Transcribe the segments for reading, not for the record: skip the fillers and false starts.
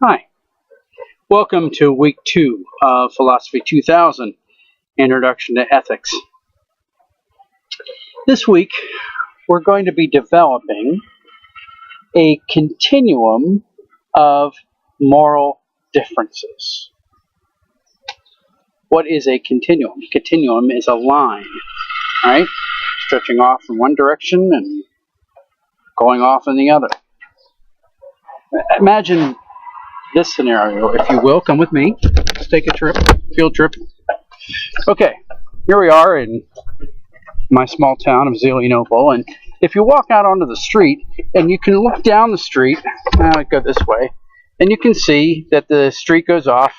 Hi, welcome to week 2 of Philosophy 2000, Introduction to Ethics. This week, we're going to be developing a continuum of moral differences. What is a continuum? A continuum is a line, right? Stretching off from one direction and going off in the other. Imagine this scenario, if you will. Come with me. Let's take a trip, field trip. Okay, here we are in my small town of Zelienople, and if you walk out onto the street and you can look down the street, go this way, and you can see that the street goes off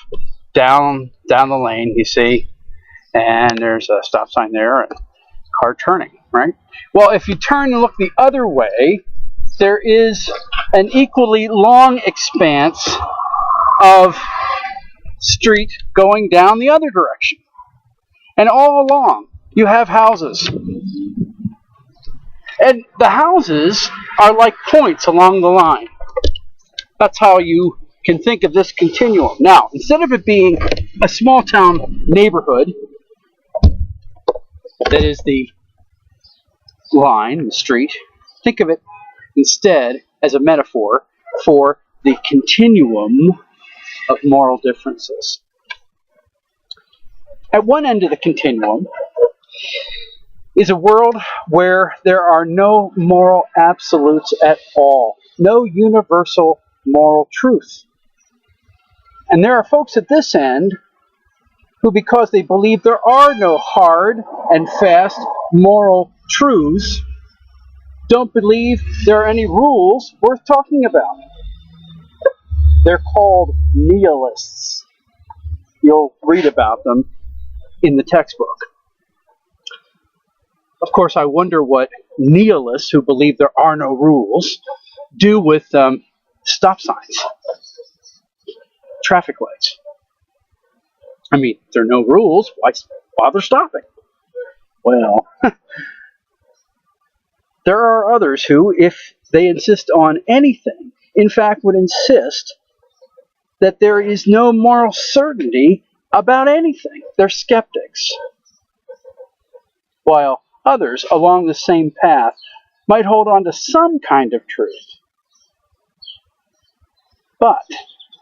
down the lane, you see, and there's a stop sign there and car turning, right? Well, if you turn and look the other way, there is an equally long expanse of street going down the other direction. And all along, you have houses. And the houses are like points along the line. That's how you can think of this continuum. Now, instead of it being a small town neighborhood, that is the line, the street, think of it instead as a metaphor for the continuum of moral differences. At one end of the continuum is a world where there are no moral absolutes at all, no universal moral truth. And there are folks at this end who, because they believe there are no hard and fast moral truths, don't believe there are any rules worth talking about. They're called nihilists. You'll read about them in the textbook. Of course, I wonder what nihilists who believe there are no rules do with stop signs, traffic lights. I mean, if there are no rules, why bother stopping? Well, there are others who, if they insist on anything, in fact would insist that there is no moral certainty about anything. They're skeptics. While others along the same path might hold on to some kind of truth. But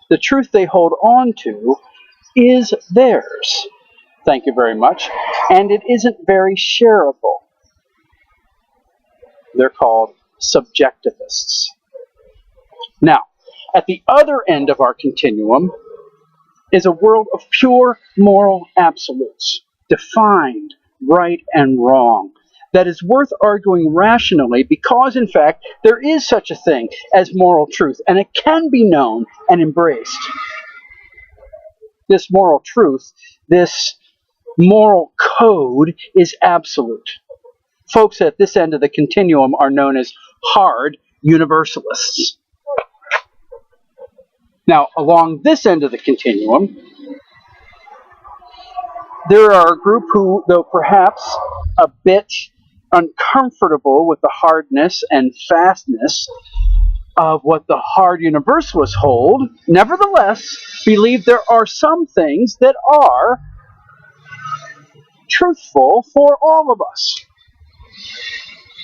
the truth they hold on to is theirs. Thank you very much. And it isn't very shareable. They're called subjectivists. Now, at the other end of our continuum is a world of pure moral absolutes, defined right and wrong, that is worth arguing rationally because, in fact, there is such a thing as moral truth, and it can be known and embraced. This moral truth, this moral code, is absolute. Folks at this end of the continuum are known as hard universalists. Now, along this end of the continuum, there are a group who, though perhaps a bit uncomfortable with the hardness and fastness of what the hard universalists hold, nevertheless believe there are some things that are truthful for all of us.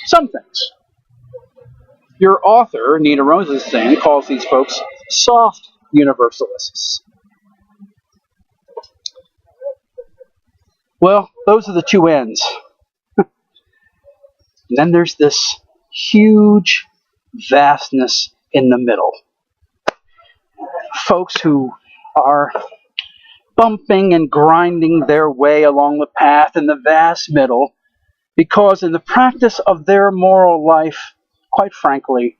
Some things. Your author, Nina Rosenstein, calls these folks soft universalists. Well, those are the two ends. And then there's this huge vastness in the middle. Folks who are bumping and grinding their way along the path in the vast middle because in the practice of their moral life, quite frankly,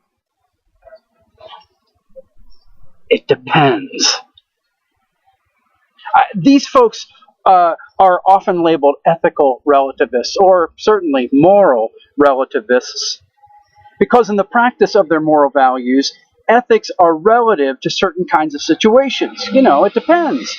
it depends. These folks are often labeled ethical relativists, or certainly moral relativists, because in the practice of their moral values, ethics are relative to certain kinds of situations. It depends.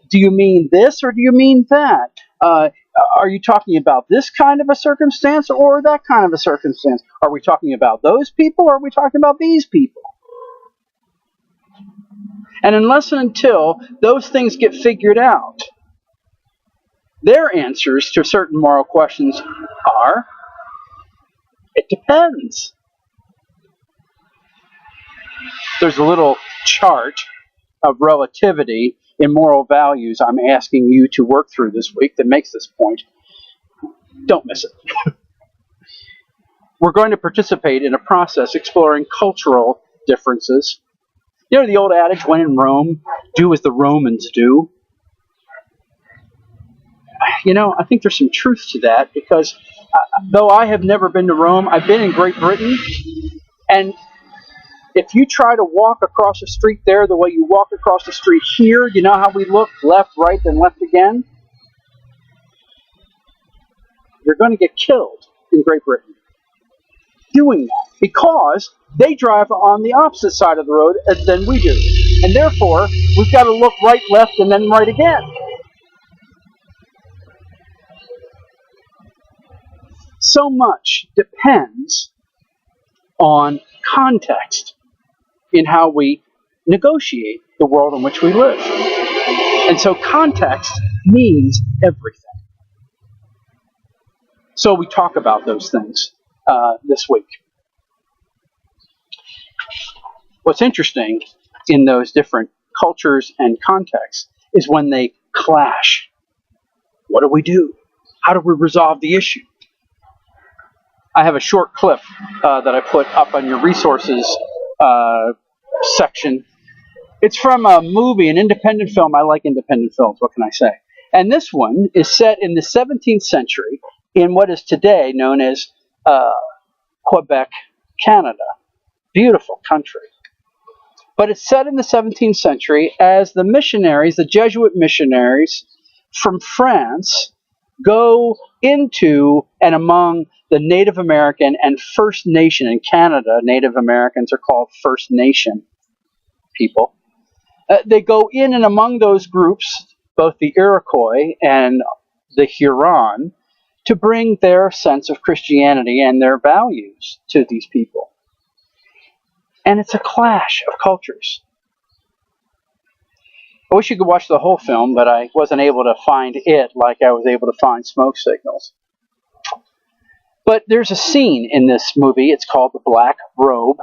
Do you mean this or do you mean that? Are you talking about this kind of a circumstance or that kind of a circumstance? Are we talking about those people or are we talking about these people? And unless and until those things get figured out, their answers to certain moral questions are, it depends. There's a little chart of relativity in moral values I'm asking you to work through this week that makes this point. Don't miss it. We're going to participate in a process exploring cultural differences. You know the old adage, when in Rome, do as the Romans do? You know, I think there's some truth to that, because though I have never been to Rome, I've been in Great Britain, and if you try to walk across the street there the way you walk across the street here, you know how we look left, right, then left again? You're going to get killed in Great Britain doing that, because they drive on the opposite side of the road than we do. And therefore, we've got to look right, left, and then right again. So much depends on context in how we negotiate the world in which we live. And so context means everything. So we talk about those things this week. What's interesting in those different cultures and contexts is when they clash. What do we do? How do we resolve the issue? I have a short clip that I put up on your resources section. It's from a movie, an independent film. I like independent films, what can I say? And this one is set in the 17th century in what is today known as Quebec, Canada. Beautiful country. But it's set in the 17th century as the missionaries, the Jesuit missionaries from France, go into and among the Native American and First Nation. In Canada, Native Americans are called First Nation people. They go in and among those groups, both the Iroquois and the Huron, to bring their sense of Christianity and their values to these people. And it's a clash of cultures. I wish you could watch the whole film, but I wasn't able to find it like I was able to find Smoke Signals. But there's a scene in this movie, it's called The Black Robe,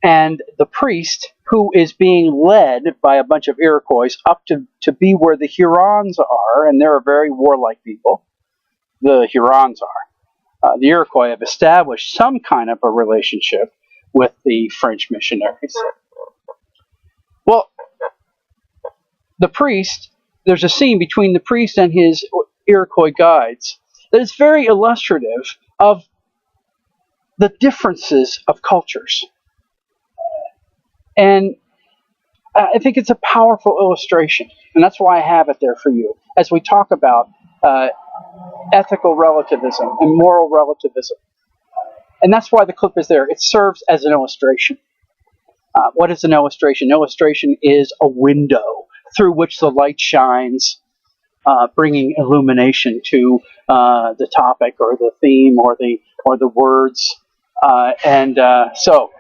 and the priest, who is being led by a bunch of Iroquois up to be where the Hurons are, and they're a very warlike people, the Hurons are. The Iroquois have established some kind of a relationship with the French missionaries. Well, the priest, there's a scene between the priest and his Iroquois guides that is very illustrative of the differences of cultures. And I think it's a powerful illustration, and that's why I have it there for you, as we talk about ethical relativism and moral relativism. And that's why the clip is there. It serves as an illustration. What is an illustration? Illustration is a window through which the light shines, bringing illumination to the topic or the theme or the words. So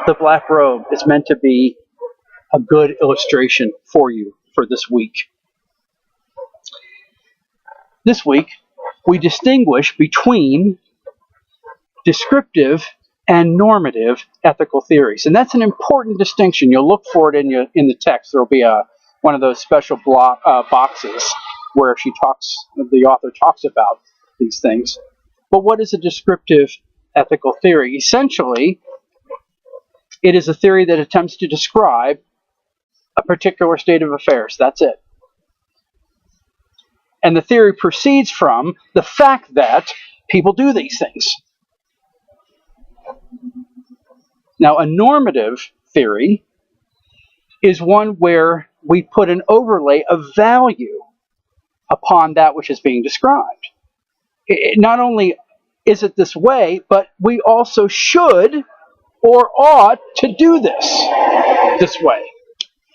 the black robe is meant to be a good illustration for you for this week. This week, we distinguish between descriptive and normative ethical theories. And that's an important distinction. You'll look for it in the text. There will be one of those special boxes where the author talks about these things. But what is a descriptive ethical theory? Essentially, it is a theory that attempts to describe a particular state of affairs. That's it. And the theory proceeds from the fact that people do these things. Now, a normative theory is one where we put an overlay of value upon that which is being described. Not only is it this way, but we also should or ought to do this way.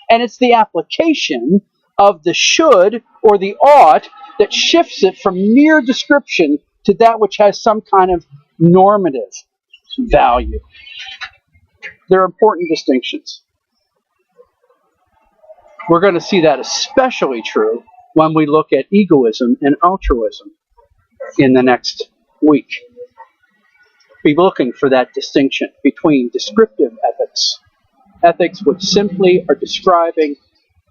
And it's the application of the should or the ought that shifts it from mere description to that which has some kind of normative value. They're important distinctions. We're going to see that especially true when we look at egoism and altruism in the next week. Be looking for that distinction between descriptive ethics, ethics which simply are describing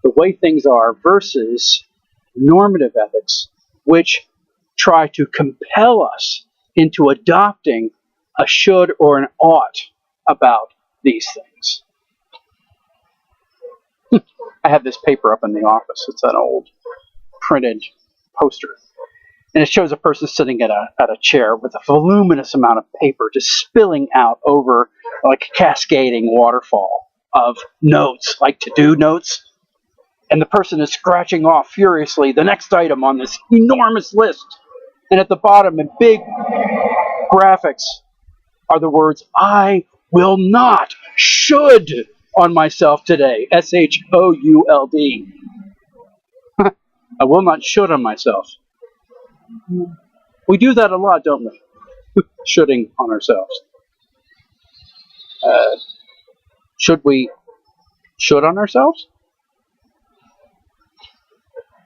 the way things are, versus normative ethics, which try to compel us into adopting a should or an ought about these things. I have this paper up in the office. It's an old printed poster. And it shows a person sitting at a chair with a voluminous amount of paper just spilling out over like a cascading waterfall of notes, like to-do notes. And the person is scratching off furiously the next item on this enormous list. And at the bottom, in big graphics, are the words, "I will not should on myself today." SHOULD. I will not should on myself. We do that a lot, don't we? Shoulding on ourselves. Should we should on ourselves?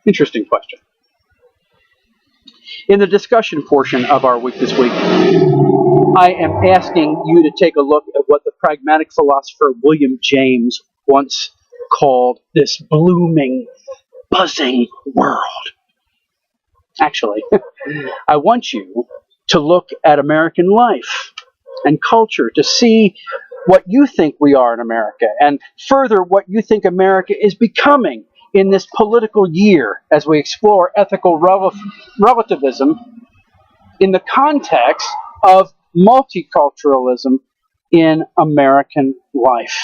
Interesting question. In the discussion portion of our week this week, I am asking you to take a look at what the pragmatic philosopher William James once called this blooming, buzzing world. Actually, I want you to look at American life and culture to see what you think we are in America, and further what you think America is becoming in this political year as we explore ethical relativism in the context of multiculturalism in American life.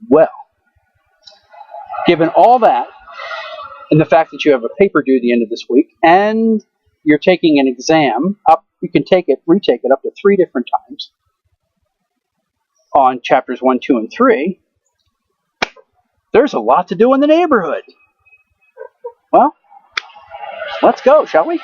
Well, given all that, and the fact that you have a paper due the end of this week, and you're taking an exam, you can retake it up to 3 different times on chapters 1, 2, and 3, there's a lot to do in the neighborhood. Well, let's go, shall we?